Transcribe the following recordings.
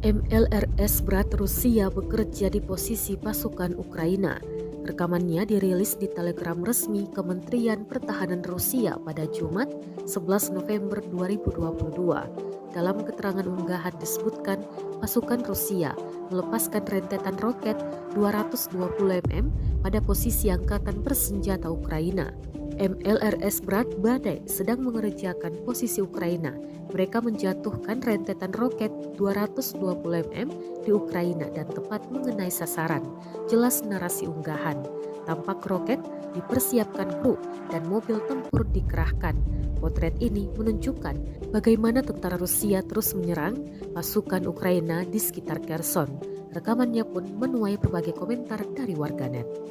MLRS berat Rusia bekerja di posisi pasukan Ukraina. Rekamannya dirilis di Telegram resmi Kementerian Pertahanan Rusia pada Jumat 11 November 2022. Dalam keterangan unggahan disebutkan pasukan Rusia melepaskan rentetan roket 220 mm pada posisi angkatan bersenjata Ukraina. MLRS berat Badai sedang mengerjakan posisi Ukraina. Mereka menjatuhkan rentetan roket 220 mm di Ukraina dan tepat mengenai sasaran. Jelas narasi unggahan. Tampak roket dipersiapkan kru dan mobil tempur dikerahkan. Potret ini menunjukkan bagaimana tentara Rusia terus menyerang pasukan Ukraina di sekitar Kherson. Rekamannya pun menuai berbagai komentar dari warganet.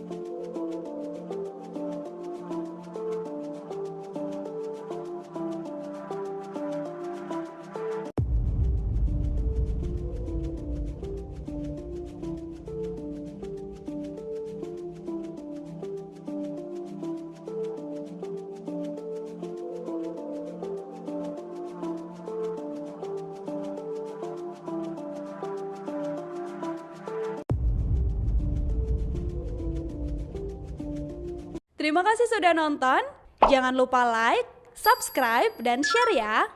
Terima kasih sudah nonton. Jangan lupa like, subscribe, dan share ya.